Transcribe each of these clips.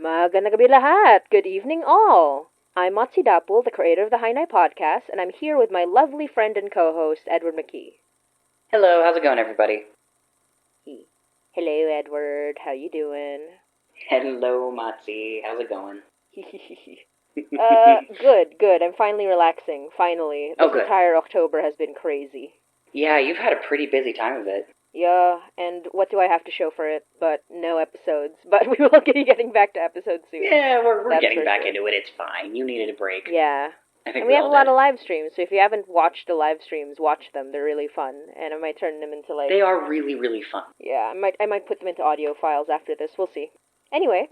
Magandang gabi lahat! Good evening all! I'm Motzie, the creator of the Hainai podcast, and I'm here with my lovely friend and co-host, Edward McKee. Hello, how's it going, everybody? Hello, Edward. How you doing? Hello, Motzie. How's it going? Good. I'm finally relaxing. Finally. This entire October has been crazy. Yeah, you've had a pretty busy time of it. Yeah, and what do I have to show for it? But no episodes. But we will be getting back to episodes soon. Yeah, we're getting back into it. It's fine. You needed a break. Yeah. I think and we have a lot of live streams, so if you haven't watched the live streams, watch them. They're really fun, and I might turn them into They are really, really fun. Yeah, I might put them into audio files after this. We'll see. Anyway,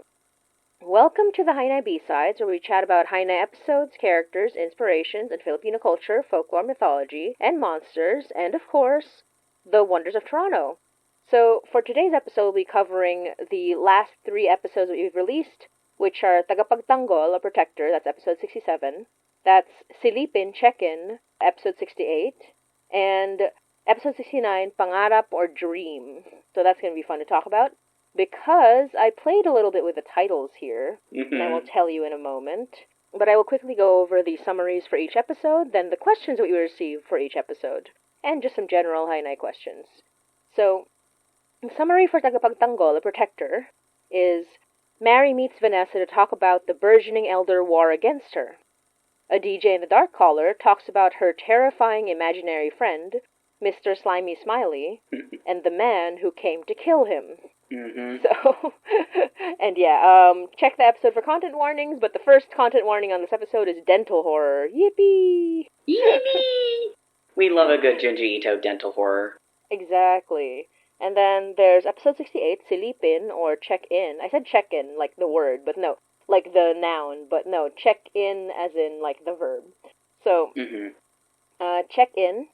welcome to the Hainai B-Sides, where we chat about Hainai episodes, characters, inspirations, and Filipino culture, folklore, mythology, and monsters, and of course, the wonders of Toronto. So, for today's episode, we'll be covering the last 3 episodes that we've released, which are Tagapagtanggol, a Protector, that's episode 67. That's Silipin, Check-In, episode 68. And episode 69, Pangarap or Dream. So that's going to be fun to talk about. Because I played a little bit with the titles here, and I will tell you in a moment. But I will quickly go over the summaries for each episode, then the questions that we received for each episode, and just some general Hainai questions. So, the summary for Tagapagtanggol, a Protector, is Mary meets Vanessa to talk about the burgeoning elder war against her. A DJ in the Dark Collar talks about her terrifying imaginary friend, Mr. Slimy Smiley, and the man who came to kill him. So, and check the episode for content warnings, but the first content warning on this episode is dental horror. Yippee! Yippee! We love a good Junji Ito dental horror. Exactly. And then there's episode 68, Silipin, or Check-In. I said check-in, like the word, but no. Like the noun, but no, check-in as in, like, the verb. So, check-in.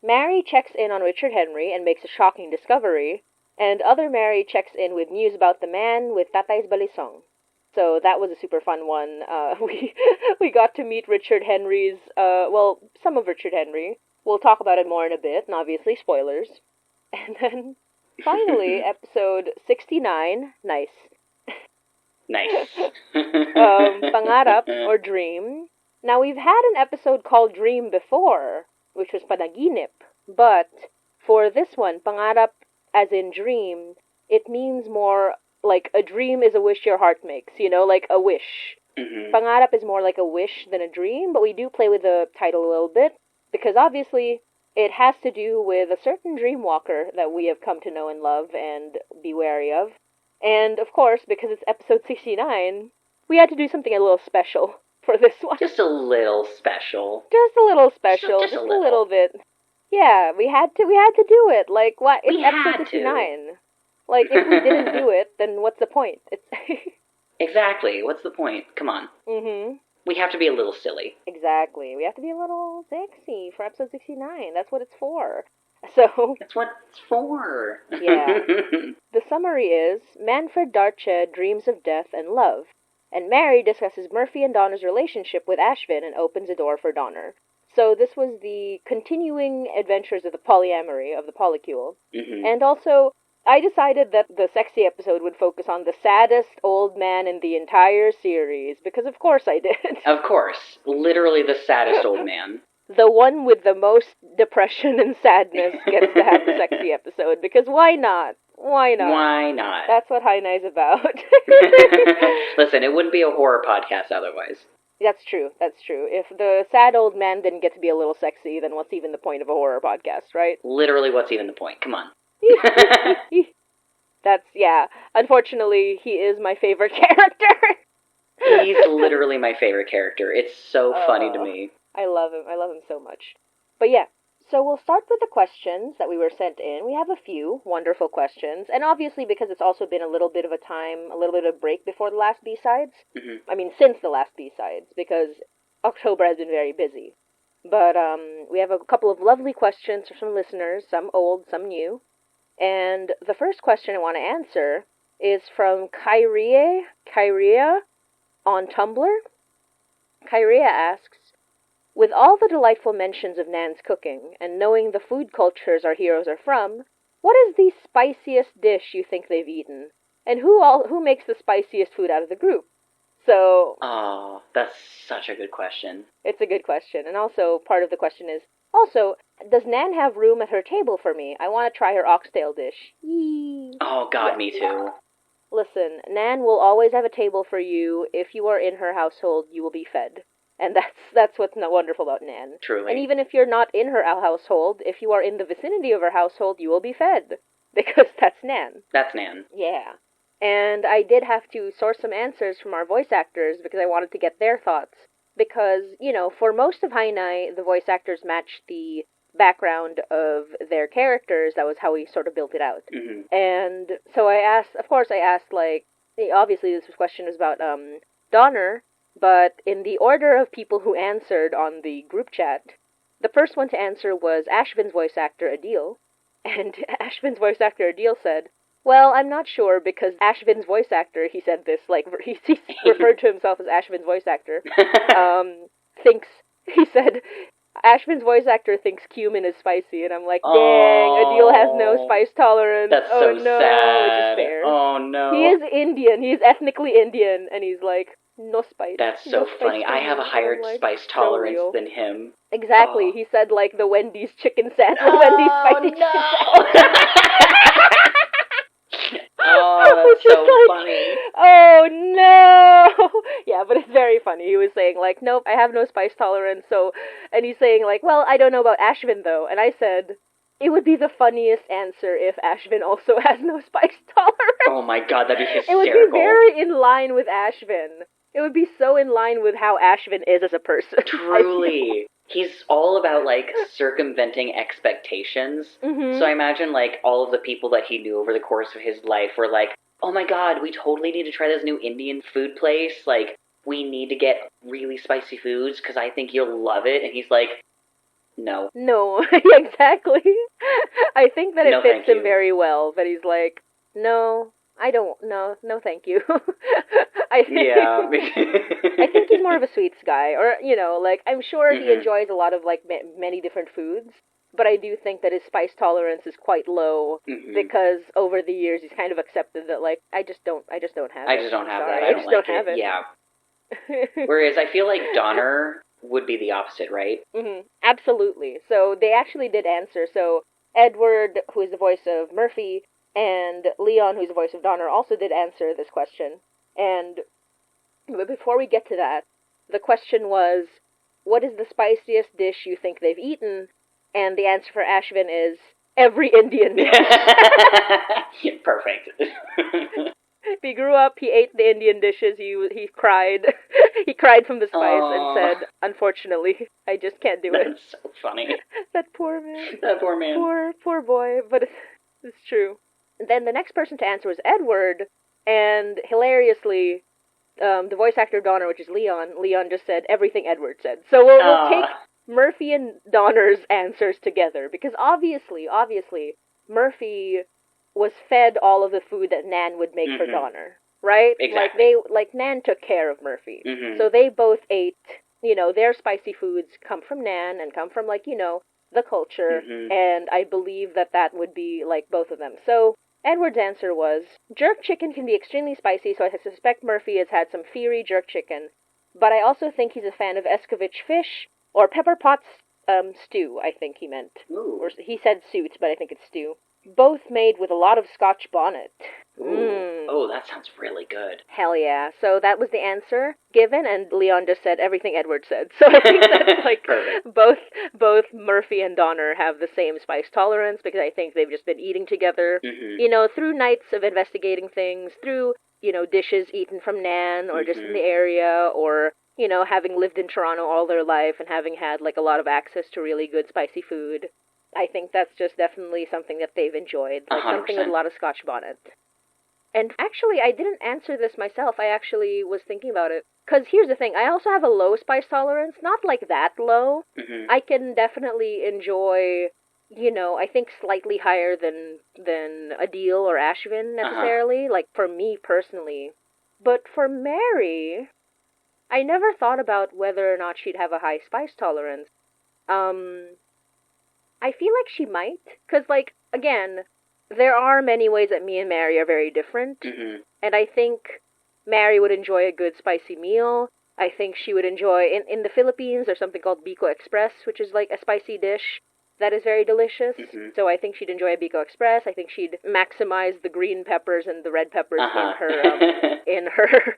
Mary checks in on Richard Henry and makes a shocking discovery, and other Mary checks in with news about the man with Tatay's Balisong. So that was a super fun one. We got to meet Richard Henry's, some of Richard Henry. We'll talk about it more in a bit, and obviously spoilers. And then, finally, episode 69, nice. Nice. Pangarap, or Dream. Now, we've had an episode called Dream before, which was Panaginip. But, for this one, Pangarap, as in dream, it means more like a dream is a wish your heart makes, like a wish. Pangarap is more like a wish than a dream, but we do play with the title a little bit, because obviously it has to do with a certain dream walker that we have come to know and love and be wary of. And, of course, because it's episode 69, we had to do something a little special for this one. Just a little special. Just a little special. Just a little bit. Yeah, we had to do it. Like, what? It's episode 69. Like, if we didn't do it, then what's the point? Exactly. What's the point? Come on. We have to be a little silly. Exactly. We have to be a little sexy for episode 69. That's what it's for. So, that's what it's for. Yeah. The summary is, Manfred Darche dreams of death and love, and Mary discusses Murphy and Donner's relationship with Ashvin and opens a door for Donner. So this was the continuing adventures of the polyamory, of the polycule. And also, I decided that the sexy episode would focus on the saddest old man in the entire series, because of course I did. Of course. Literally the saddest old man. The one with the most depression and sadness gets to have the sexy episode, because why not? Why not? Why not? That's what Hainai's about. Listen, it wouldn't be a horror podcast otherwise. That's true. If the sad old man didn't get to be a little sexy, then what's even the point of a horror podcast, right? Literally, what's even the point? Come on. Unfortunately, he is my favorite character. He's literally my favorite character. It's so funny to me. I love him so much. But yeah, so we'll start with the questions that we were sent in. We have a few wonderful questions, and obviously because it's also been a little bit of a break before the last B-Sides. I mean, since the last B-Sides, because October has been very busy. But we have a couple of lovely questions from listeners, some old, some new. And the first question I want to answer is from Kyria on Tumblr. Kyria asks, with all the delightful mentions of Nan's cooking, and knowing the food cultures our heroes are from, what is the spiciest dish you think they've eaten? And who makes the spiciest food out of the group? So... Oh, that's such a good question. It's a good question. And also, part of the question is, also, does Nan have room at her table for me? I want to try her oxtail dish. Yee. Oh, God, me too. Listen, Nan will always have a table for you. If you are in her household, you will be fed. And that's what's wonderful about Nan. Truly. And even if you're not in her household, if you are in the vicinity of her household, you will be fed. Because that's Nan. That's Nan. Yeah. And I did have to source some answers from our voice actors because I wanted to get their thoughts. Because, for most of Hainai, the voice actors matched the background of their characters. That was how we sort of built it out. Mm-hmm. And so I asked, obviously this question was about Donner, but in the order of people who answered on the group chat, the first one to answer was Ashvin's voice actor, Adil. And Ashvin's voice actor, Adil, said, well, I'm not sure, because Ashvin's voice actor, he said this, he referred to himself as Ashvin's voice actor, Ashvin's voice actor thinks cumin is spicy, and I'm like, dang, Adil has no spice tolerance. That's so sad. Which is fair. Oh, no. He is Indian, he is ethnically Indian, and he's like, no spice. That's so funny. I have a higher spice tolerance than him. Exactly. He said, the Wendy's chicken sandwich, Wendy's spicy chicken sandwich. Oh, that's so funny. Oh, no! Yeah, but it's very funny. He was saying, nope, I have no spice tolerance, and he's saying, well, I don't know about Ashvin, though. And I said, it would be the funniest answer if Ashvin also has no spice tolerance. Oh my God, that'd be hysterical. It would be very in line with Ashvin. It would be so in line with how Ashvin is as a person. Truly. He's all about, circumventing expectations. Mm-hmm. So I imagine, all of the people that he knew over the course of his life were like, oh my God, we totally need to try this new Indian food place. We need to get really spicy foods because I think you'll love it. And he's like, no. No, exactly. I think that it fits him very well, but he's like, no, I don't, no thank you. I think he's more of a sweets guy, or, I'm sure he enjoys a lot of, many different foods, but I do think that his spice tolerance is quite low, because over the years he's kind of accepted that, I just don't have it. I just don't have that. I just don't have it. Yeah. Whereas I feel like Donner would be the opposite, right? Mm-hmm. Absolutely. So they actually did answer. So Edward, who is the voice of Murphy, and Leon, who's the voice of Donner, also did answer this question. But before we get to that, the question was, what is the spiciest dish you think they've eaten? And the answer for Ashvin is, every Indian dish. Perfect. He grew up, he ate the Indian dishes, he cried. He cried from the spice and said, unfortunately, I just can't do it. That's so funny. That poor man. That poor man. Poor boy, but it's true. Then the next person to answer was Edward, and hilariously, the voice actor of Donner, which is Leon just said everything Edward said. So we'll take Murphy and Donner's answers together, because obviously, Murphy was fed all of the food that Nan would make for Donner, right? Exactly. Nan took care of Murphy. Mm-hmm. So they both ate, their spicy foods come from Nan and come from, the culture, and I believe that would be, both of them. So Edward's answer was, jerk chicken can be extremely spicy, so I suspect Murphy has had some fiery jerk chicken, but I also think he's a fan of Escovitch fish, or pepper pot stew, I think he meant. Ooh. Or he said suit, but I think it's stew. Both made with a lot of Scotch bonnet. Oh, that sounds really good. Hell yeah. So that was the answer given, and Leon just said everything Edward said. So I think that's both Murphy and Donner have the same spice tolerance, because I think they've just been eating together, through nights of investigating things, through, dishes eaten from Nan, or just in the area, or, having lived in Toronto all their life and having had, a lot of access to really good spicy food. I think that's just definitely something that they've enjoyed, 100%. Something with a lot of Scotch bonnet. And actually, I didn't answer this myself. I actually was thinking about it. Because here's the thing, I also have a low spice tolerance, not that low. I can definitely enjoy, I think slightly higher than Adil or Ashvin necessarily, for me personally. But for Mary, I never thought about whether or not she'd have a high spice tolerance. I feel like she might, because, again, there are many ways that me and Mary are very different. Mm-hmm. And I think Mary would enjoy a good spicy meal. I think she would enjoy, in the Philippines, there's something called Biko Express, which is like a spicy dish that is very delicious. Mm-hmm. So I think she'd enjoy a Biko Express. I think she'd maximize the green peppers and the red peppers in her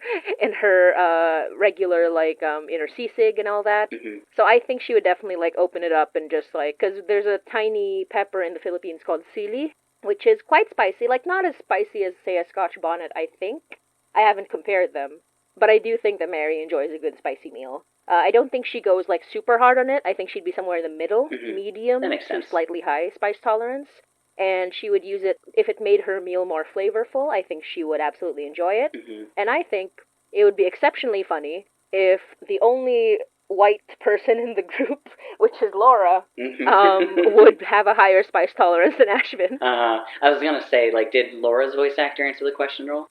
regular in her sisig and all that. Mm-hmm. So I think she would definitely like open it up and just like, because there's a tiny pepper in the Philippines called sili, which is quite spicy, like not as spicy as say a Scotch bonnet. I think I haven't compared them, but I do think that Mary enjoys a good spicy meal. I don't think she goes like super hard on it. I think she'd be somewhere in the middle, Mm-hmm. medium That makes to sense. slightly high spice tolerance. And she would use it, if it made her meal more flavorful, I think she would absolutely enjoy it. Mm-hmm. And I think it would be exceptionally funny if the only white person in the group, which is Laura, would have a higher spice tolerance than Ashvin. I was gonna say, like, did Laura's voice actor answer the question at all?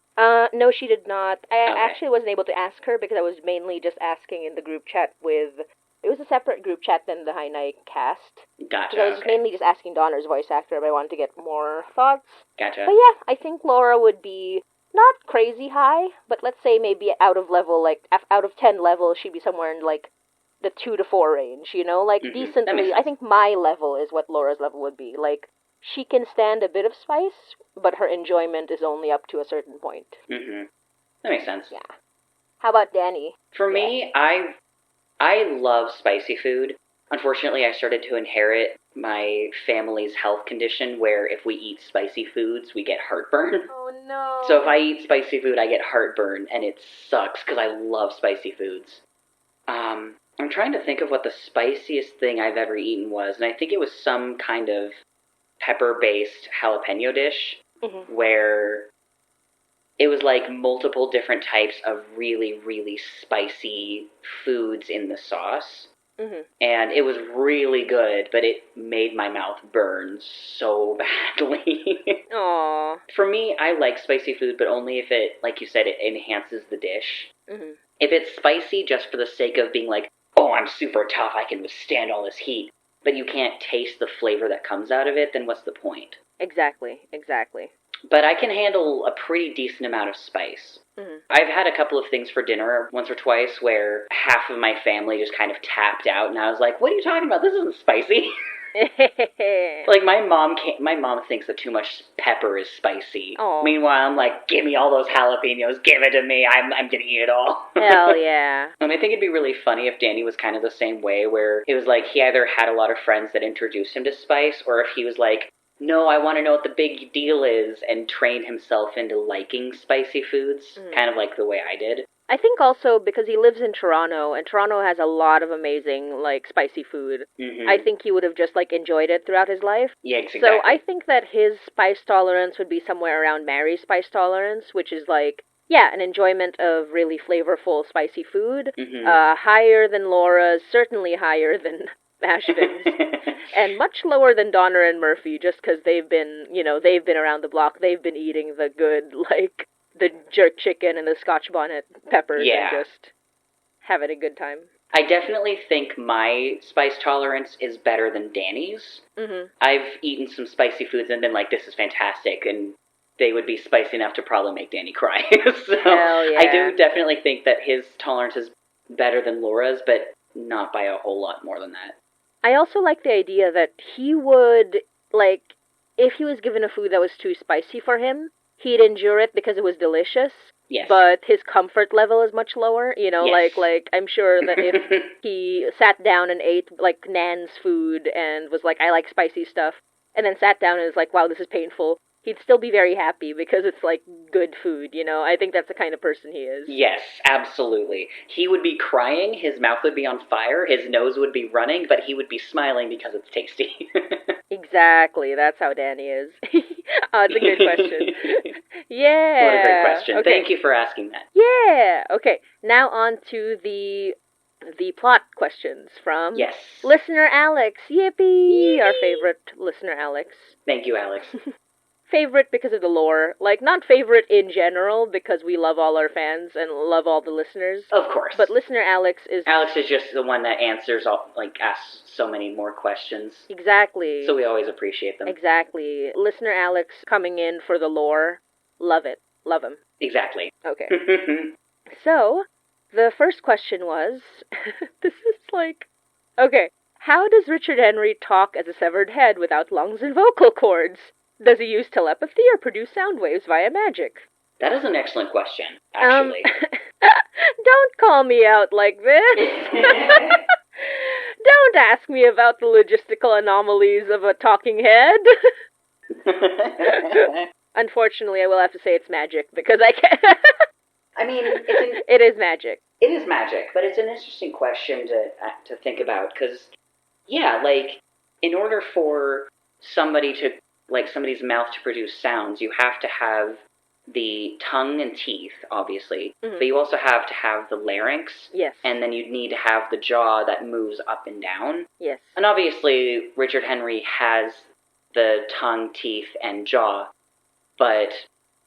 No, she did not. I Okay. actually wasn't able to ask her because I was mainly just asking in the group chat with... It was a separate group chat than the High Night cast. Gotcha. So I was Okay. mainly just asking Donner's voice actor, but I wanted to get more thoughts. Gotcha. But yeah, I think Laura would be not crazy high, but let's say maybe out of level, like out of 10 levels, she'd be somewhere in like the 2 to 4 range, you know? Like Mhm. That makes decently, sense. I think my level is what Laura's level would be. Like, she can stand a bit of spice, but her enjoyment is only up to a certain point. Mm-hmm. That makes sense. Yeah. How about Danny? For me, I love spicy food. Unfortunately, I started to inherit my family's health condition where if we eat spicy foods, we get heartburn. Oh no. So if I eat spicy food, I get heartburn, and it sucks because I love spicy foods. I'm trying to think of what the spiciest thing I've ever eaten was, and I think it was some kind of pepper-based jalapeno dish Mhm. where it was like multiple different types of really, really spicy foods in the sauce. Mhm. And it was really good, but it made my mouth burn so badly. Aww. For me, I like spicy food, but only if it, like you said, it enhances the dish. Mhm. If it's spicy just for the sake of being like, oh, I'm super tough, I can withstand all this heat, but you can't taste the flavor that comes out of it, then what's the point? Exactly. But I can handle a pretty decent amount of spice. Mhm. I've had a couple of things for dinner once or twice where half of my family just kind of tapped out, and I was like, what are you talking about? This isn't spicy. Like, my mom thinks that too much pepper is spicy. Aw. Meanwhile, I'm like, give me all those jalapenos, give it to me, I'm gonna eat it all. Hell yeah. And I think it'd be really funny if Danny was kind of the same way, where it was like he either had a lot of friends that introduced him to spice, or if he was like, no, I want to know what the big deal is, and trained himself into liking spicy foods, kind of like the way I did. I think also because he lives in Toronto, and Toronto has a lot of amazing, like, spicy food. Mm-hmm. I think he would have just, like, enjoyed it throughout his life. Yeah, exactly. So I think that his spice tolerance would be somewhere around Mary's spice tolerance, which is, like, yeah, an enjoyment of really flavorful, spicy food. Mm-hmm. Higher than Laura's, certainly higher than Ashvin's, and much lower than Donner and Murphy, just because they've been around the block. They've been eating the good, like, the jerk chicken and the Scotch bonnet peppers, Yeah. and just having a good time. I definitely think my spice tolerance is better than Danny's. Mm-hmm. I've eaten some spicy foods and been like, this is fantastic, and they would be spicy enough to probably make Danny cry. So Hell yeah. I do definitely think that his tolerance is better than Laura's, but not by a whole lot more than that. I also like the idea that he would, like, if he was given a food that was too spicy for him, he'd endure it because it was delicious. Yes. But his comfort level is much lower, you know, Yes. like I'm sure that if he sat down and ate, like, Nan's food and was like, I like spicy stuff, and then sat down and was like, wow, this is painful, he'd still be very happy because it's, like, good food, you know? I think that's the kind of person he is. Yes, absolutely. He would be crying, his mouth would be on fire, his nose would be running, but he would be smiling because it's tasty. Exactly, that's how Danny is. It's a good question. Yeah. What a great question. Okay. Thank you for asking that. Yeah. Okay. Now on to the plot questions from Yes. listener Alex. Yippee! Our favorite listener Alex. Thank you, Alex. favorite because of the lore. Like, not favorite in general, because we love all our fans and love all the listeners. Of course. But listener Alex is... Alex is just the one that answers, asks so many more questions. Exactly. So we always appreciate them. Exactly. Listener Alex coming in for the lore. Love it. Love him. Exactly. Okay. So, the first question was... this is like... Okay. How does Richard Henry talk as a severed head without lungs and vocal cords? Does he use telepathy or produce sound waves via magic? That is an excellent question, actually. Don't call me out like this. Don't ask me about the logistical anomalies of a talking head. Unfortunately, I will have to say it's magic, because I can't... I mean, it is magic. It is magic, but it's an interesting question to think about, because, yeah, like, in order for somebody's mouth to produce sounds, you have to have the tongue and teeth, obviously, but you also have to have the larynx, yes, and then you'd need to have the jaw that moves up and down. Yes. And obviously, Richard Henry has the tongue, teeth, and jaw, but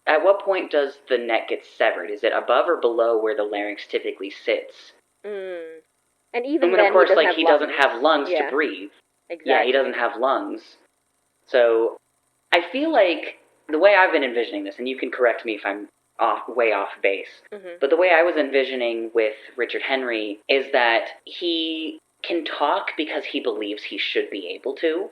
at what point does the neck get severed? Is it above or below where the larynx typically sits? And even then, then, of course, he lungs. doesn't have lungs to breathe. Exactly. Yeah, he doesn't have lungs. So, I feel like the way I've been envisioning this, and you can correct me if I'm way off base, but the way I was envisioning with Richard Henry is that he can talk because he believes he should be able to,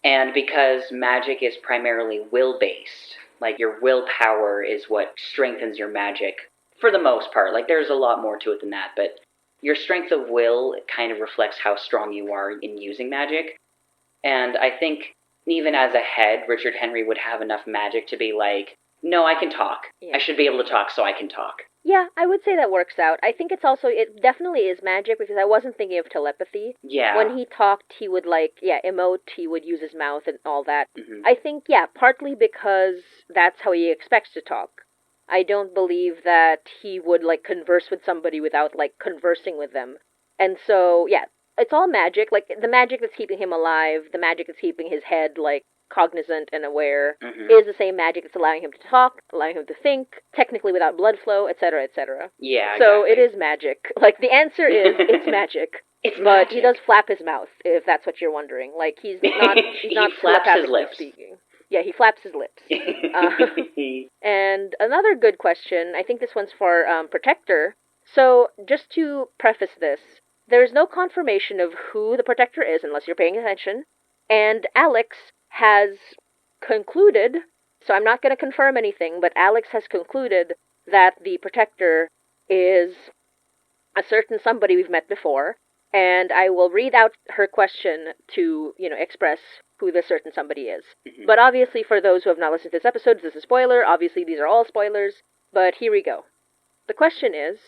and because magic is primarily will-based. Like, your willpower is what strengthens your magic, for the most part. Like, there's a lot more to it than that, but your strength of will kind of reflects how strong you are in using magic. And I think, even as a head, Richard Henry would have enough magic to be like, no, I can talk. Yeah. I should be able to talk, so I can talk. Yeah, I would say that works out. I think it definitely is magic, because I wasn't thinking of telepathy. Yeah. When he talked, he would, emote, he would use his mouth and all that. I think, partly because that's how he expects to talk. I don't believe that he would, converse with somebody without, conversing with them. And so, yeah, it's all magic. Like, the magic that's keeping him alive, the magic that's keeping his head, cognizant and aware, is the same magic that's allowing him to talk, allowing him to think, technically without blood flow, etc., etc. Yeah, so exactly. It is magic. The answer is, it's magic. But he does flap his mouth, if that's what you're wondering. He's not he flaps his lips. Speaking. Yeah, he flaps his lips. And another good question, I think this one's for Protector. So, just to preface this, there's no confirmation of who the Protector is unless you're paying attention, and Alex has concluded, so I'm not going to confirm anything, but Alex has concluded that the Protector is a certain somebody we've met before, and I will read out her question to, express who this certain somebody is. But obviously, for those who have not listened to this episode, this is a spoiler. Obviously, these are all spoilers, but here we go. The question is,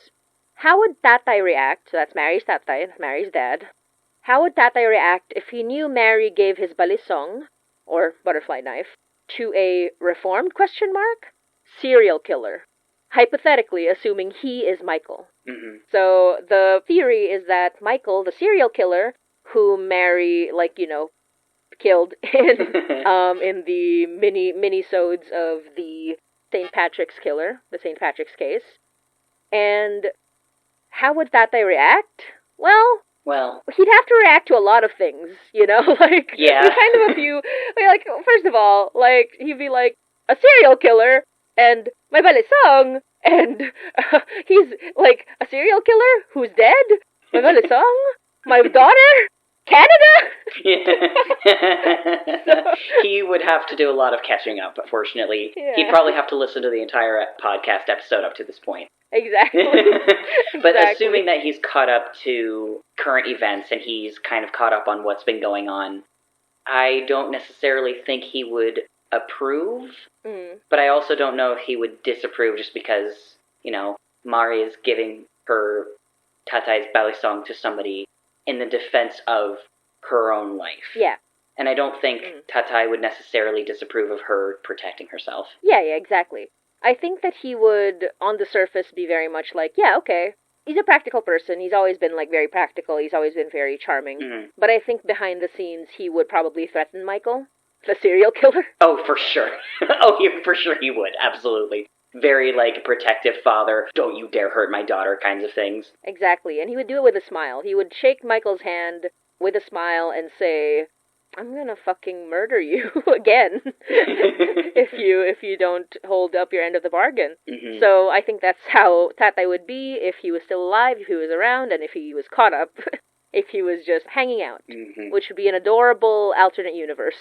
how would Tatay react, so that's Mary's Tatay, Mary's dad, how would Tatay react if he knew Mary gave his balisong, or butterfly knife, to a reformed ? Serial killer? Hypothetically, assuming he is Michael. So the theory is that Michael, the serial killer, who Mary, killed in the mini-sodes of the St. Patrick's killer, the St. Patrick's case. And how would Tatay react? Well, he'd have to react to a lot of things, Yeah. Kind of a few, first of all, he'd be like, a serial killer, and my balisong, and he's, a serial killer who's dead? My balisong? My daughter? Canada? He would have to do a lot of catching up, unfortunately. Yeah. He'd probably have to listen to the entire podcast episode up to this point. Exactly. But assuming that he's caught up to current events and he's kind of caught up on what's been going on, I don't necessarily think he would approve, but I also don't know if he would disapprove just because, Mari is giving her Tatay's balisong to somebody in the defense of her own life. Yeah. And I don't think Tatay would necessarily disapprove of her protecting herself. Yeah, exactly. I think that he would, on the surface, be very much yeah, okay. He's a practical person. He's always been, very practical. He's always been very charming. But I think behind the scenes, he would probably threaten Michael. The serial killer? Oh, for sure. For sure he would. Absolutely. Very, like, protective father, don't you dare hurt my daughter kinds of things. Exactly, and he would do it with a smile. He would shake Michael's hand with a smile and say, I'm gonna fucking murder you again if you don't hold up your end of the bargain. Mm-hmm. So I think that's how Tatay would be if he was still alive, if he was around, and if he was caught up, if he was just hanging out, which would be an adorable alternate universe.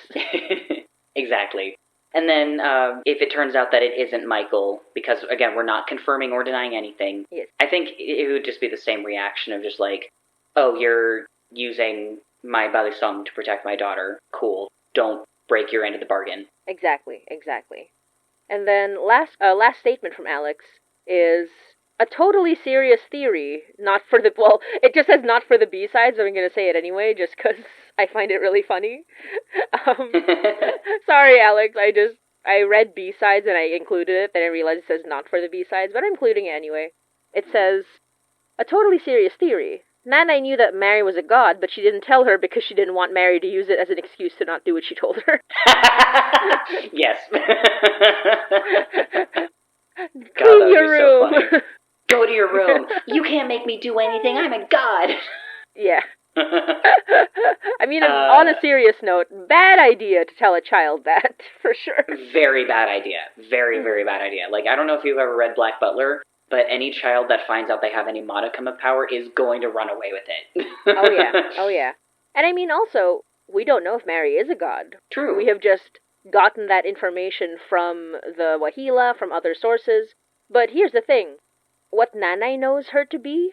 Exactly. And then if it turns out that it isn't Michael, because, again, we're not confirming or denying anything, yes. I think it would just be the same reaction of just like, oh, you're using my balisong to protect my daughter. Cool. Don't break your end of the bargain. Exactly. And then last statement from Alex is a totally serious theory, it just says not for the B-sides, so I'm going to say it anyway, just because I find it really funny. Sorry, Alex, I read B-sides and I included it, then I realized it says not for the B-sides, but I'm including it anyway. It says, a totally serious theory. Nanay knew that Mary was a god, but she didn't tell her because she didn't want Mary to use it as an excuse to not do what she told her. Yes. Clean your room. So go to your room. You can't make me do anything. I'm a god. Yeah. I mean, on a serious note, bad idea to tell a child that, for sure. Very bad idea. Very, very bad idea. Like, I don't know if you've ever read Black Butler, but any child that finds out they have any modicum of power is going to run away with it. Oh, yeah. And I mean, also, we don't know if Mary is a god. True. We have just gotten that information from the Wahila, from other sources. But here's the thing. What Nanay knows her to be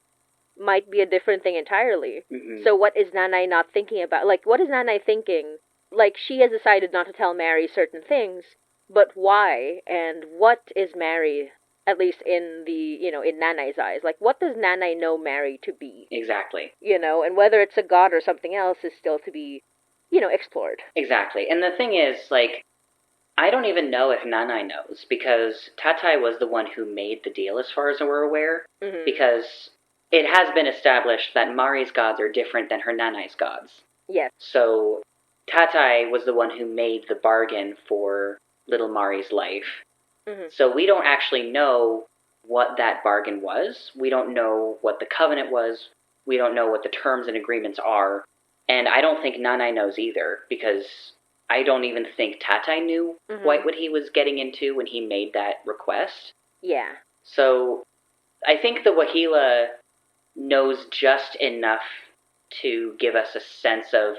might be a different thing entirely. Mm-hmm. So what is Nanay not thinking about? Like, what is Nanay thinking? Like, she has decided not to tell Mary certain things, but why? And what is Mary, at least in in Nanay's eyes? Like, what does Nanay know Mary to be? Exactly. And whether it's a god or something else is still to be, explored. Exactly. And the thing is, like, I don't even know if Nanay knows, because Tatay was the one who made the deal, as far as we're aware, because it has been established that Mari's gods are different than her Nanay's gods. Yes. So Tatay was the one who made the bargain for little Mari's life. Mm-hmm. So we don't actually know what that bargain was. We don't know what the covenant was. We don't know what the terms and agreements are. And I don't think Nanay knows either, because I don't even think Tatay knew quite what he was getting into when he made that request. Yeah. So I think the Wahila knows just enough to give us a sense of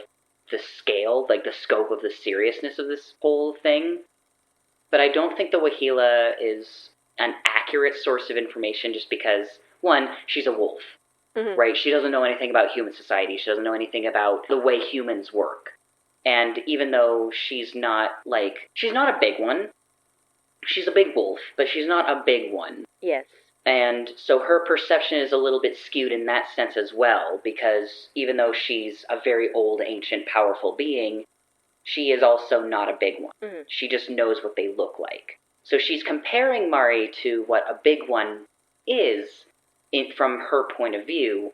the scale, like the scope of the seriousness of this whole thing. But I don't think the Wahila is an accurate source of information, just because, one, she's a wolf, right? She doesn't know anything about human society. She doesn't know anything about the way humans work. And even though she's not a big one, she's a big wolf, but she's not a big one. Yes. And so her perception is a little bit skewed in that sense as well, because even though she's a very old, ancient, powerful being, she is also not a big one. Mm-hmm. She just knows what they look like. So she's comparing Mari to what a big one is from her point of view,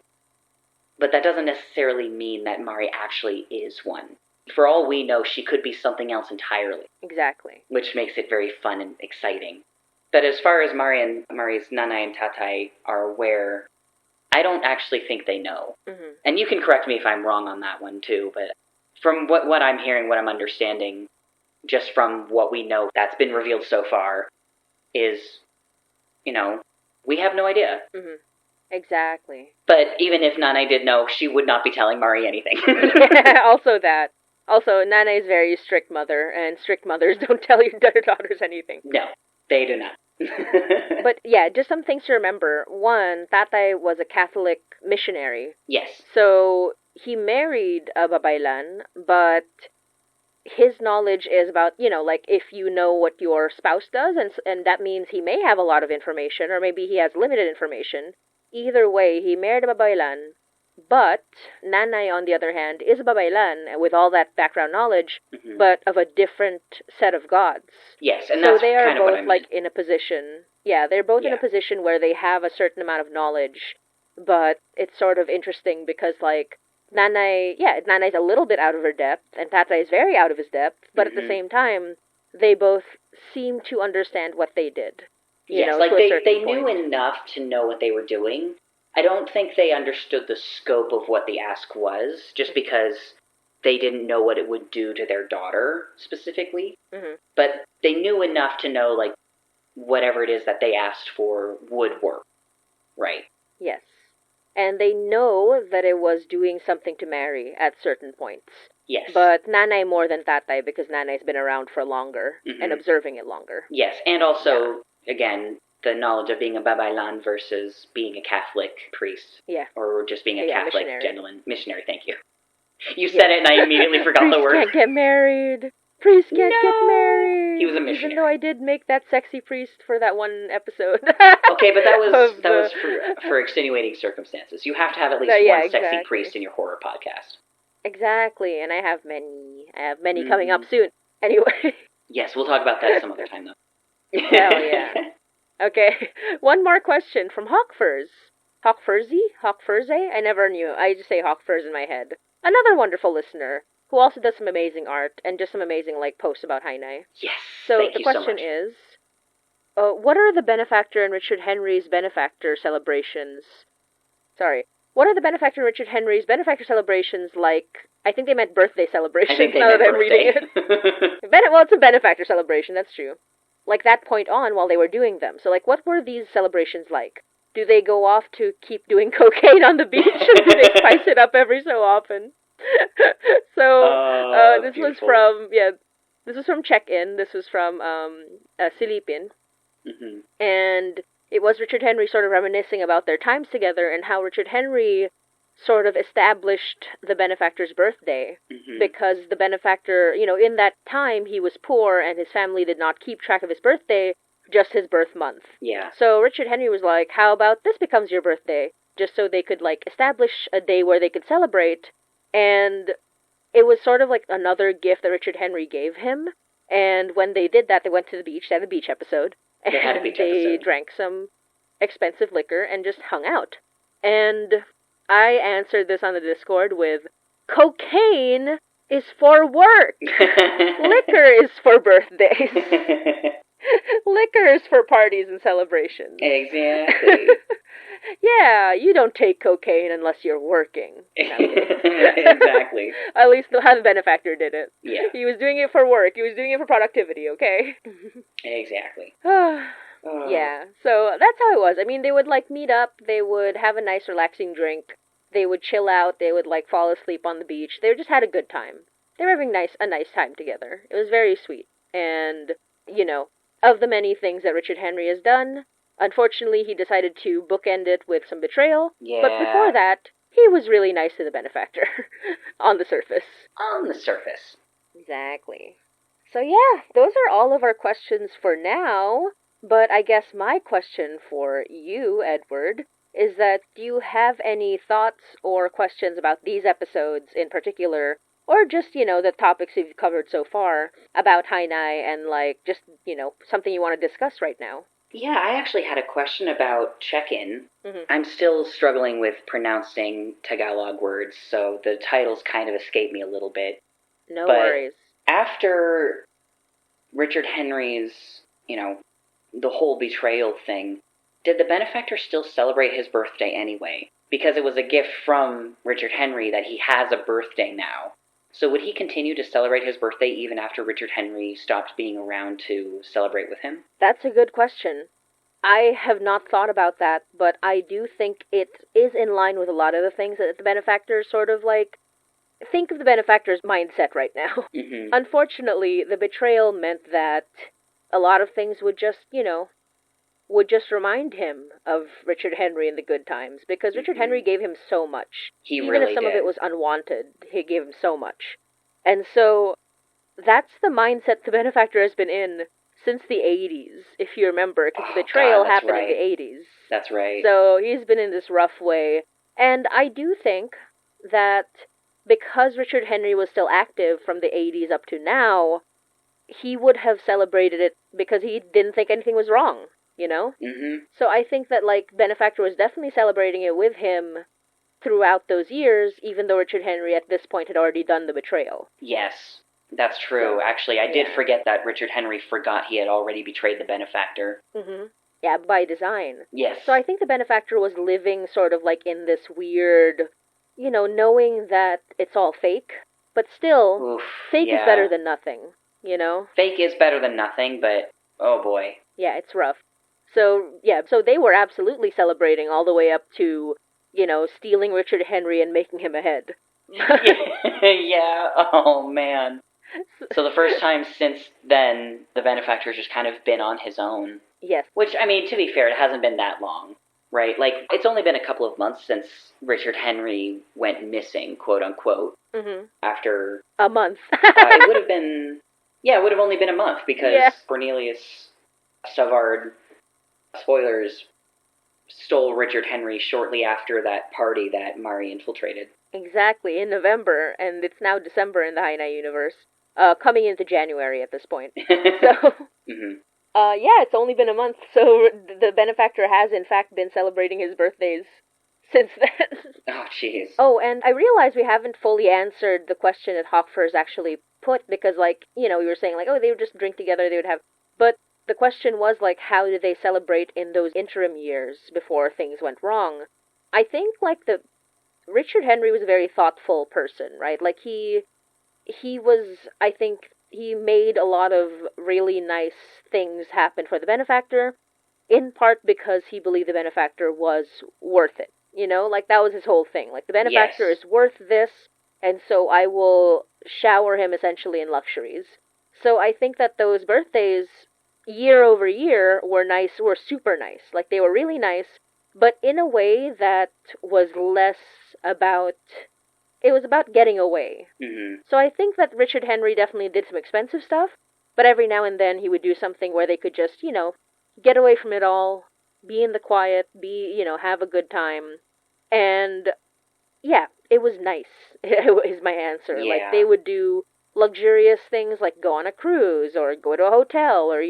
but that doesn't necessarily mean that Mari actually is one. For all we know, she could be something else entirely. Exactly. Which makes it very fun and exciting. But as far as Mari's Nanay and Tatay are aware, I don't actually think they know. Mm-hmm. And you can correct me if I'm wrong on that one too, but from what I'm hearing, what I'm understanding, just from what we know that's been revealed so far, is, we have no idea. Mm-hmm. Exactly. But even if Nanay did know, she would not be telling Mari anything. Yeah, also that. Also, Nanay's a very strict mother, and strict mothers don't tell their daughters anything. No, they do not. But yeah, just some things to remember. One, Tatay was a Catholic missionary. Yes. So he married a babaylan, but his knowledge is about, like if you know what your spouse does, and that means he may have a lot of information, or maybe he has limited information. Either way, he married a babaylan. But Nanay, on the other hand, is a babaylan with all that background knowledge, but of a different set of gods. Yes, and that's so they are kind of both what I mean. like in a position. Yeah, they're both in a position where they have a certain amount of knowledge, but it's sort of interesting because like Nanai's a little bit out of her depth, and Tatay is very out of his depth, but at the same time, they both seem to understand what they did. Yes, like they knew enough to know what they were doing. I don't think they understood the scope of what the ask was, just because they didn't know what it would do to their daughter, specifically. Mm-hmm. But they knew enough to know, like, whatever it is that they asked for would work. Right. Yes. And they know that it was doing something to Mary at certain points. Yes. But Nanay more than Tatay, because Nanay's been around for longer and observing it longer. Yes, and also, again, the knowledge of being a babaylan versus being a Catholic priest. Yeah. Or just being a Catholic gentleman. Missionary, thank you. You Yeah. said it and I immediately forgot the word. Priest can't get married. Priest can't get married. He was a missionary. Even though I did make that sexy priest for that one episode. Okay, but that was for extenuating circumstances. You have to have at least one sexy priest in your horror podcast. Exactly, and I have many coming up soon. Anyway. Yes, we'll talk about that some other time, though. Hell yeah. Okay, one more question from Hawkfurs. Hawkfurze? I never knew. I just say Hawkfurs in my head. Another wonderful listener who also does some amazing art and just some amazing posts about Hainai. Yes. So the question is, what are the Benefactor and Richard Henry's Benefactor celebrations? Sorry. What are the Benefactor and Richard Henry's Benefactor celebrations like? I think they meant birthday celebrations. Now that I'm reading it. Well, it's a Benefactor celebration. That's true. Like that point on while they were doing them. So, what were these celebrations like? Do they go off to keep doing cocaine on the beach, or do they spice it up every so often? So, this beautiful. This was from Check-In. This was from Silipin. Mm-hmm. And it was Richard Henry sort of reminiscing about their times together and how Richard Henry sort of established the Benefactor's birthday. Mm-hmm. Because the Benefactor, in that time he was poor and his family did not keep track of his birthday, just his birth month. Yeah. So Richard Henry was like, how about this becomes your birthday? Just so they could, establish a day where they could celebrate. And it was sort of another gift that Richard Henry gave him. And when they did that, they went to the beach. They had a beach episode. They drank some expensive liquor and just hung out. And I answered this on the Discord with, cocaine is for work. Liquor is for birthdays. Liquor is for parties and celebrations. Exactly. Yeah, you don't take cocaine unless you're working. Exactly. At least how the Benefactor did it. Yeah. He was doing it for work. He was doing it for productivity, okay? Exactly. Yeah, so that's how it was. I mean, they would, meet up. They would have a nice, relaxing drink. They would chill out. They would, fall asleep on the beach. They just had a good time. They were having a nice time together. It was very sweet. And, of the many things that Richard Henry has done, unfortunately, he decided to bookend it with some betrayal. Yeah. But before that, he was really nice to the Benefactor. On the surface. On the surface. Exactly. So yeah, those are all of our questions for now. But I guess my question for you, Edward, is that do you have any thoughts or questions about these episodes in particular, or just, the topics you've covered so far about Hainai and, just, something you want to discuss right now? Yeah, I actually had a question about Check-In. Mm-hmm. I'm still struggling with pronouncing Tagalog words, so the titles kind of escape me a little bit. No worries. After Richard Henry's, the whole betrayal thing, did the Benefactor still celebrate his birthday anyway? Because it was a gift from Richard Henry that he has a birthday now. So would he continue to celebrate his birthday even after Richard Henry stopped being around to celebrate with him? That's a good question. I have not thought about that, but I do think it is in line with a lot of the things that the Benefactor sort of think of the Benefactor's mindset right now. Mm-hmm. Unfortunately, the betrayal meant that a lot of things would just, would just remind him of Richard Henry in the good times, because Richard Henry gave him so much. Even if some of it was unwanted, he gave him so much. And so, that's the mindset the Benefactor has been in since the 80s, if you remember, because the betrayal happened in the 80s. That's right. So, he's been in this rough way. And I do think that because Richard Henry was still active from the 80s up to now, he would have celebrated it because he didn't think anything was wrong. Mm-hmm. So I think that, Benefactor was definitely celebrating it with him throughout those years, even though Richard Henry at this point had already done the betrayal. Yes, that's true. Actually, I did forget that Richard Henry forgot he had already betrayed the Benefactor. Mm-hmm. Yeah, by design. Yes. So I think the Benefactor was living sort of like in this weird, knowing that it's all fake, but still, fake is better than nothing, Fake is better than nothing, but oh boy. Yeah, it's rough. So they were absolutely celebrating all the way up to, stealing Richard Henry and making him a head. Yeah, oh man. So the first time since then, the Benefactor's just kind of been on his own. Yes. Which, I mean, to be fair, it hasn't been that long, right? Like, it's only been a couple of months since Richard Henry went missing, quote-unquote, after... A month. It would have been... Yeah, it would have only been a month, because Cornelius Savard, spoilers, stole Richard Henry shortly after that party that Mari infiltrated. Exactly, in November, and it's now December in the Hainai universe. Coming into January at this point. So... it's only been a month, so the Benefactor has, in fact, been celebrating his birthdays since then. Oh, jeez. Oh, and I realize we haven't fully answered the question that Hawkfurs actually put, because, we were saying, they would just drink together, they would have... But the question was, how did they celebrate in those interim years before things went wrong? I think, Richard Henry was a very thoughtful person, right? He was, I think... He made a lot of really nice things happen for the Benefactor, in part because he believed the Benefactor was worth it. That was his whole thing. The Benefactor is worth this, and so I will shower him essentially in luxuries. So I think that those birthdays, year over year, were super nice. They were really nice, but in a way that was less about... It was about getting away. Mm-hmm. So I think that Richard Henry definitely did some expensive stuff, but every now and then he would do something where they could just, get away from it all, be in the quiet, have a good time. And, it was nice, is my answer. Yeah. They would do luxurious things like go on a cruise or go to a hotel or,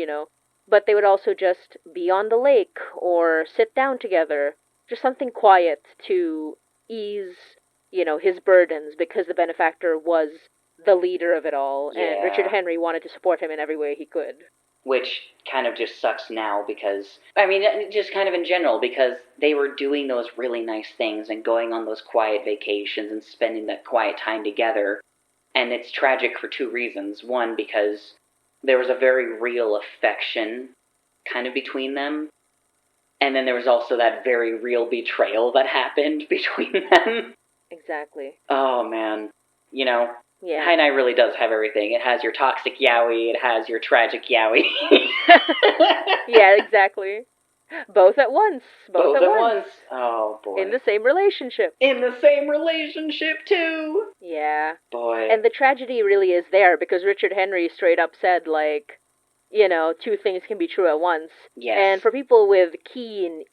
but they would also just be on the lake or sit down together. Just something quiet to ease... his burdens, because the Benefactor was the leader of it all, and Richard Henry wanted to support him in every way he could. Which kind of just sucks now because, just kind of in general, because they were doing those really nice things and going on those quiet vacations and spending that quiet time together, and it's tragic for two reasons. One, because there was a very real affection kind of between them, and then there was also that very real betrayal that happened between them. Exactly. Oh, man. Hainai really does have everything. It has your toxic yaoi, it has your tragic yaoi. Yeah, exactly. Both at once. Both at once. Oh, boy. In the same relationship. In the same relationship, too. Yeah. Boy. And the tragedy really is there, because Richard Henry straight up said, two things can be true at once. Yes. And for people with keen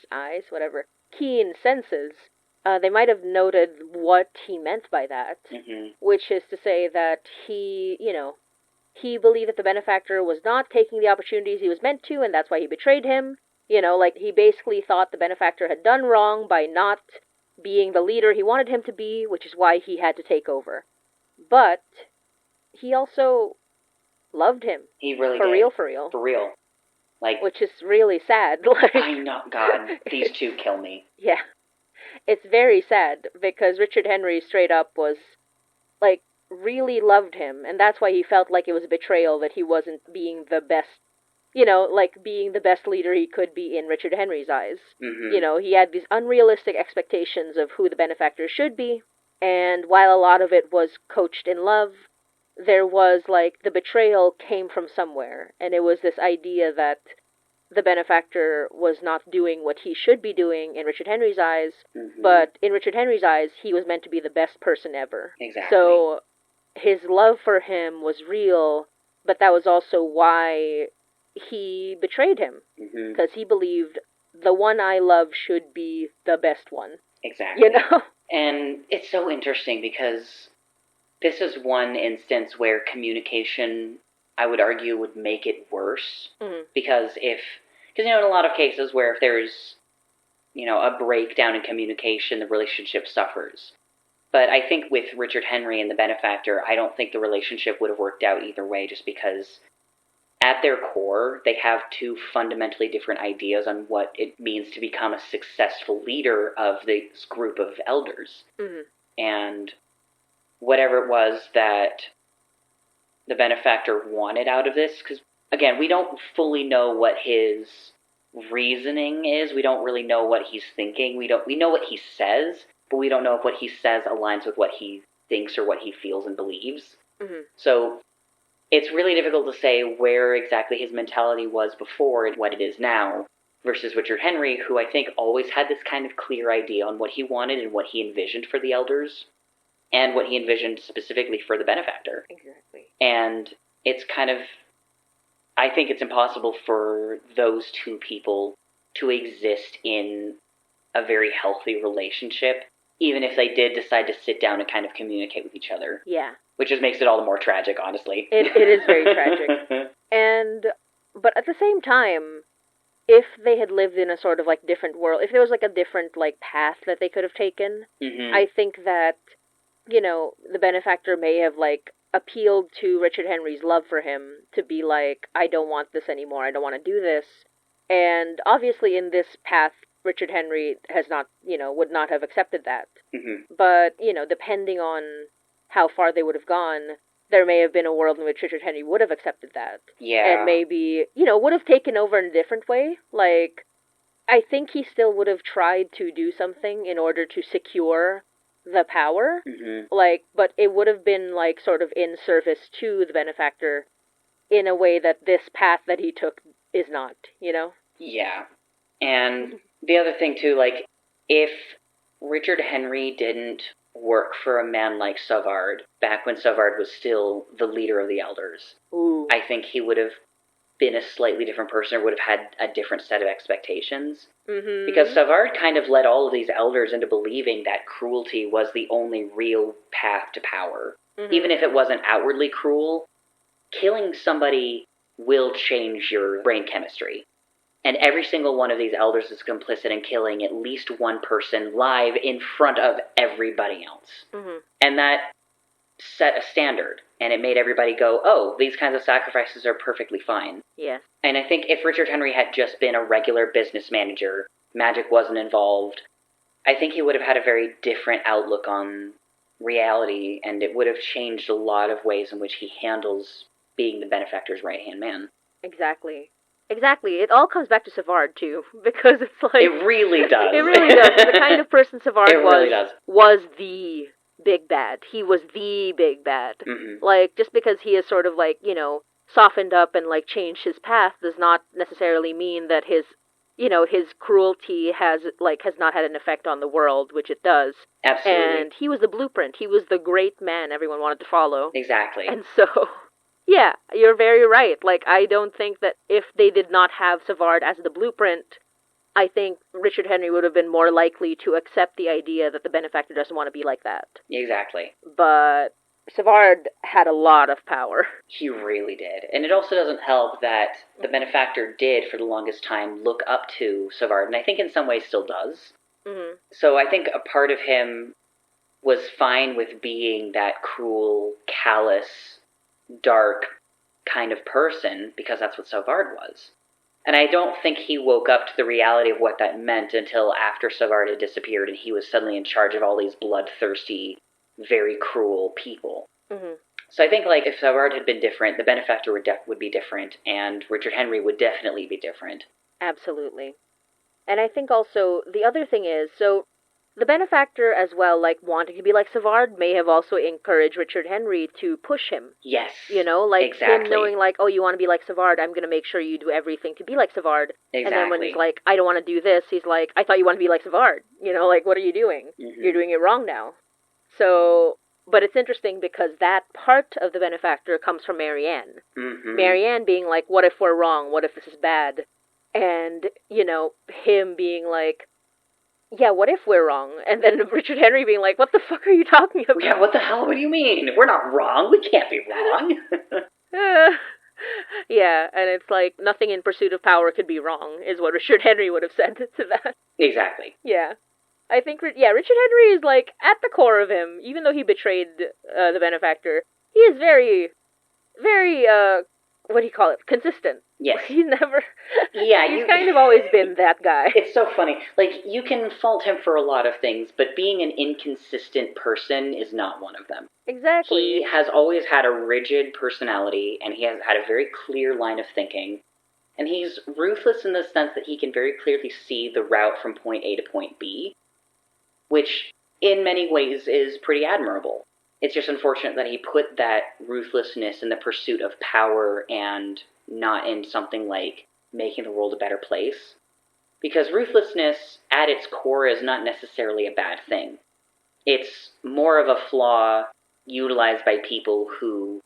eyes, whatever, keen senses... they might have noted what he meant by that, which is to say that he believed that the Benefactor was not taking the opportunities he was meant to, and that's why he betrayed him. He basically thought the Benefactor had done wrong by not being the leader he wanted him to be, which is why he had to take over. But he also loved him. He really did. For real. For real. Which is really sad. I know, God, these two kill me. Yeah. It's very sad, because Richard Henry straight up was, really loved him, and that's why he felt like it was a betrayal that he wasn't being the best, being the best leader he could be in Richard Henry's eyes. Mm-hmm. He had these unrealistic expectations of who the Benefactor should be, and while a lot of it was coached in love, there was, the betrayal came from somewhere, and it was this idea that the Benefactor was not doing what he should be doing in Richard Henry's eyes, but in Richard Henry's eyes, he was meant to be the best person ever. Exactly. So his love for him was real, but that was also why he betrayed him, because he believed the one I love should be the best one. Exactly. And it's so interesting because this is one instance where communication, I would argue, would make it worse. Because in a lot of cases where if there's a breakdown in communication, the relationship suffers. But I think with Richard Henry and the Benefactor, I don't think the relationship would have worked out either way, just because at their core, they have two fundamentally different ideas on what it means to become a successful leader of this group of elders. Mm-hmm. And whatever it was that the Benefactor wanted out of this, because, again, we don't fully know what his reasoning is. We don't really know what he's thinking. We know what he says, but we don't know if what he says aligns with what he thinks or what he feels and believes. Mm-hmm. So it's really difficult to say where exactly his mentality was before and what it is now, versus Richard Henry, who I think always had this kind of clear idea on what he wanted and what he envisioned for the elders, and what he envisioned specifically for the Benefactor. Exactly. And it's kind of, I think it's impossible for those two people to exist in a very healthy relationship, even if they did decide to sit down and kind of communicate with each other. Yeah. Which just makes it all the more tragic, honestly. It is very tragic. But at the same time, if they had lived in a sort of, like, different world, if there was, like, a different, like, path that they could have taken, mm-hmm. I think that, the Benefactor may have, like, appealed to Richard Henry's love for him to be like, I don't want this anymore, I don't want to do this. And obviously in this path, Richard Henry has not, would not have accepted that. Mm-hmm. But, depending on how far they would have gone, there may have been a world in which Richard Henry would have accepted that. Yeah. And maybe, would have taken over in a different way. Like, I think he still would have tried to do something in order to secure the power. Mm-hmm. Like, but it would have been, like, sort of in service to the Benefactor in a way that this path that he took is not, Yeah. And the other thing, too, like, if Richard Henry didn't work for a man like Savard, back when Savard was still the leader of the elders, Ooh. I think he would have been a slightly different person, or would have had a different set of expectations. Mm-hmm. Because Savard kind of led all of these elders into believing that cruelty was the only real path to power. Mm-hmm. Even if it wasn't outwardly cruel, killing somebody will change your brain chemistry. And every single one of these elders is complicit in killing at least one person live in front of everybody else. Mm-hmm. And that set a standard, and it made everybody go, oh, these kinds of sacrifices are perfectly fine. Yes. And I think if Richard Henry had just been a regular business manager, magic wasn't involved, I think he would have had a very different outlook on reality, and it would have changed a lot of ways in which he handles being the Benefactor's right-hand man. Exactly. It all comes back to Savard, too, because it's like... It really does. It really does. The kind of person Savard really was the big bad. He was the big bad. Mm-hmm. Like, just because he is sort of, like, softened up and, like, changed his path does not necessarily mean that his cruelty has not had an effect on the world, which it does. Absolutely. And he was the blueprint. He was the great man everyone wanted to follow. Exactly. And so... Yeah, you're very right. Like, I don't think that if they did not have Savard as the blueprint, I think Richard Henry would have been more likely to accept the idea that the Benefactor doesn't want to be like that. Exactly. But Savard had a lot of power. He really did. And it also doesn't help that the Benefactor did, for the longest time, look up to Savard, and I think in some ways still does. Mm-hmm. So I think a part of him was fine with being that cruel, callous, dark kind of person, because that's what Savard was. And I don't think he woke up to the reality of what that meant until after Savard had disappeared and he was suddenly in charge of all these bloodthirsty, very cruel people. Mm-hmm. So I think, like, if Savard had been different, the Benefactor would be different, and Richard Henry would definitely be different. Absolutely. And I think also, the other thing is, so the Benefactor as well, like, wanting to be like Savard, may have also encouraged Richard Henry to push him. Yes. Like, exactly. him knowing, like, oh, you want to be like Savard, I'm going to make sure you do everything to be like Savard. Exactly. And then when he's like, I don't want to do this, he's like, I thought you wanted to be like Savard. Like, what are you doing? Mm-hmm. You're doing it wrong now. So, but it's interesting because that part of the Benefactor comes from Marianne. Mm-hmm. Marianne being like, what if we're wrong? What if this is bad? And, him being like, yeah, what if we're wrong? And then Richard Henry being like, what the fuck are you talking about? Yeah, what the hell? What do you mean? We're not wrong. We can't be wrong. Yeah, and it's like, nothing in pursuit of power could be wrong, is what Richard Henry would have said to that. Exactly. Yeah. I think, Richard Henry is, like, at the core of him, even though he betrayed the Benefactor, he is very, very, what do you call it, consistent. Yes. He's never... Yeah, he's kind of always been that guy. It's so funny. Like, you can fault him for a lot of things, but being an inconsistent person is not one of them. Exactly. He has always had a rigid personality, and he has had a very clear line of thinking. And he's ruthless in the sense that he can very clearly see the route from point A to point B, which in many ways is pretty admirable. It's just unfortunate that he put that ruthlessness in the pursuit of power and not in something like making the world a better place. Because ruthlessness, at its core, is not necessarily a bad thing. It's more of a flaw utilized by people who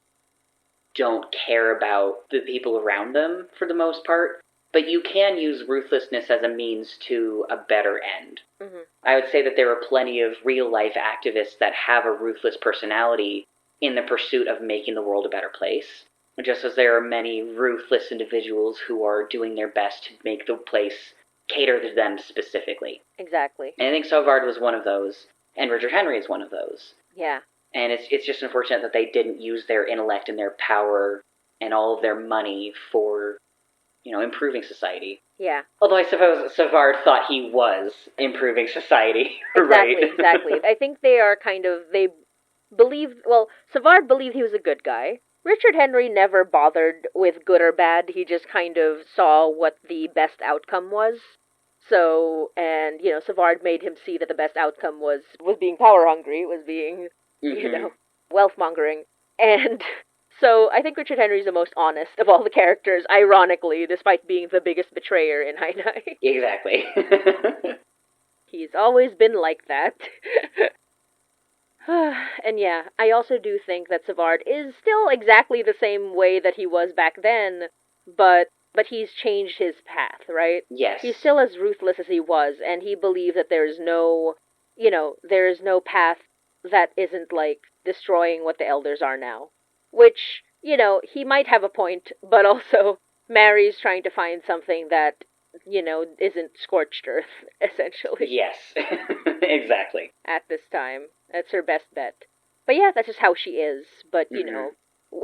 don't care about the people around them, for the most part. But you can use ruthlessness as a means to a better end. Mm-hmm. I would say that there are plenty of real-life activists that have a ruthless personality in the pursuit of making the world a better place. Just as there are many ruthless individuals who are doing their best to make the place cater to them specifically. Exactly. And I think Savard was one of those, and Richard Henry is one of those. Yeah. And it's just unfortunate that they didn't use their intellect and their power and all of their money for, improving society. Yeah. Although I suppose Savard thought he was improving society, exactly, right? Exactly. I think they are Savard believed he was a good guy. Richard Henry never bothered with good or bad. He just kind of saw what the best outcome was. So, and, Savard made him see that the best outcome was being power hungry, was being, wealth-mongering. And so I think Richard Henry's the most honest of all the characters, ironically, despite being the biggest betrayer in Hainai. Exactly. He's always been like that. And yeah, I also do think that Savard is still exactly the same way that he was back then, but he's changed his path, right? Yes. He's still as ruthless as he was, and he believes that there's no path that isn't, like, destroying what the Elders are now. Which, he might have a point, but also Mary's trying to find something that, isn't scorched earth, essentially. Yes, exactly. At this time. That's her best bet. But yeah, that's just how she is. But,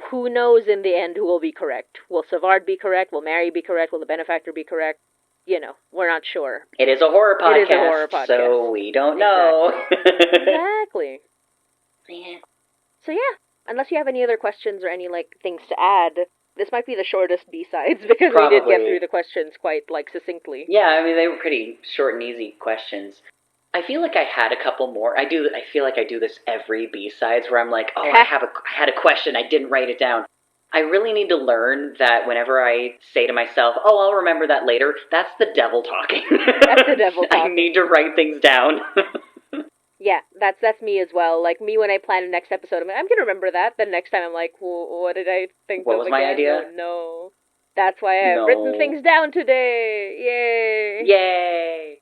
who knows in the end who will be correct? Will Savard be correct? Will Mary be correct? Will the Benefactor be correct? We're not sure. It is a horror podcast, so we don't know. Exactly. Yeah. So yeah, unless you have any other questions or any, things to add, this might be the shortest B-sides, because Probably. we did get through the questions quite, succinctly. Yeah, I mean, they were pretty short and easy questions. I feel like I had a couple more. I feel like I do this every B-sides, where I'm like, I had a question, I didn't write it down. I really need to learn that whenever I say to myself, I'll remember that later, that's the devil talking. That's the devil talking. I need to write things down. Yeah, that's me as well. Like, me when I plan the next episode, I'm going to remember that. The next time I'm like, what did I think What of was again? my idea? Oh, no. That's why I've written things down today. Yay. Yay.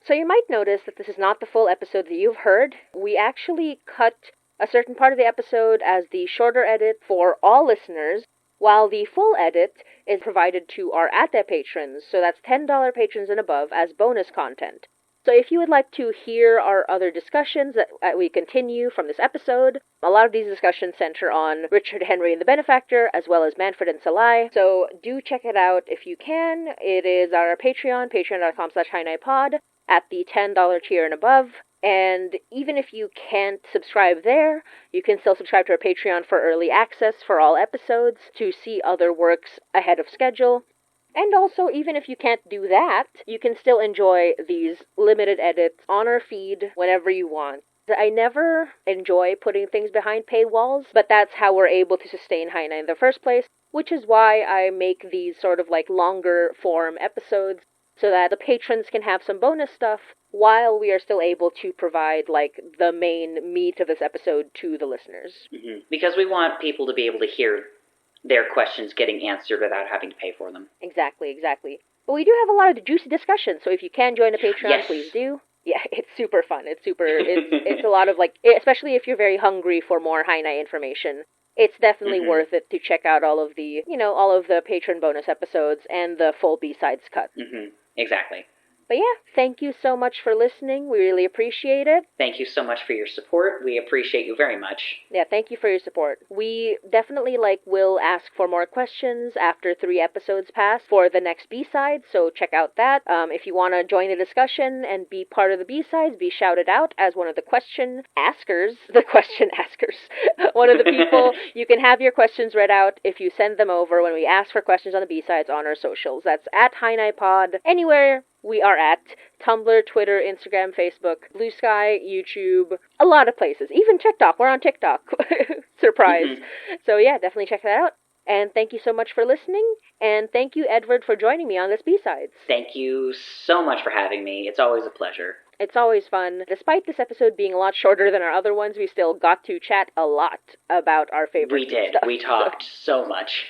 So you might notice that this is not the full episode that you've heard. We actually cut a certain part of the episode as the shorter edit for all listeners, while the full edit is provided to our ATE patrons, so that's $10 patrons and above, as bonus content. So if you would like to hear our other discussions that we continue from this episode, a lot of these discussions center on Richard Henry and the Benefactor, as well as Manfred and Salai. So do check it out if you can. It is our Patreon, patreon.com/HainaiPod, at the $10 tier and above. And even if you can't subscribe there, you can still subscribe to our Patreon for early access for all episodes, to see other works ahead of schedule. And also, even if you can't do that, you can still enjoy these limited edits on our feed whenever you want. I never enjoy putting things behind paywalls, but that's how we're able to sustain Hainai in the first place, which is why I make these sort of longer form episodes, so that the patrons can have some bonus stuff, while we are still able to provide, the main meat of this episode to the listeners. Mm-hmm. Because we want people to be able to hear their questions getting answered without having to pay for them. Exactly. But we do have a lot of juicy discussions, so if you can join the Patreon, yes. Please do. Yeah, it's super fun. It's a lot of, especially if you're very hungry for more Hainai information, it's definitely worth it to check out all of the, all of the patron bonus episodes and the full B-sides cut. Exactly. But yeah, thank you so much for listening. We really appreciate it. Thank you so much for your support. We appreciate you very much. Yeah, thank you for your support. We definitely, will ask for more questions after 3 episodes pass for the next B-side, so check out that. If you want to join the discussion and be part of the B-sides, be shouted out as one of the question askers. One of the people. You can have your questions read out if you send them over when we ask for questions on the B-sides on our socials. That's at HiNiPod. Anywhere we are at Tumblr, Twitter, Instagram, Facebook, Blue Sky, YouTube, a lot of places. Even TikTok. We're on TikTok. Surprise. So yeah, definitely check that out. And thank you so much for listening. And thank you, Edward, for joining me on this B-Sides. Thank you so much for having me. It's always a pleasure. It's always fun. Despite this episode being a lot shorter than our other ones, we still got to chat a lot about our favorite We did. stuff, We talked so much.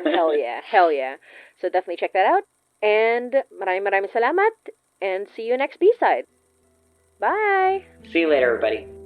Hell yeah. So definitely check that out. And maraming salamat. And see you next B-side. Bye! See you later, everybody.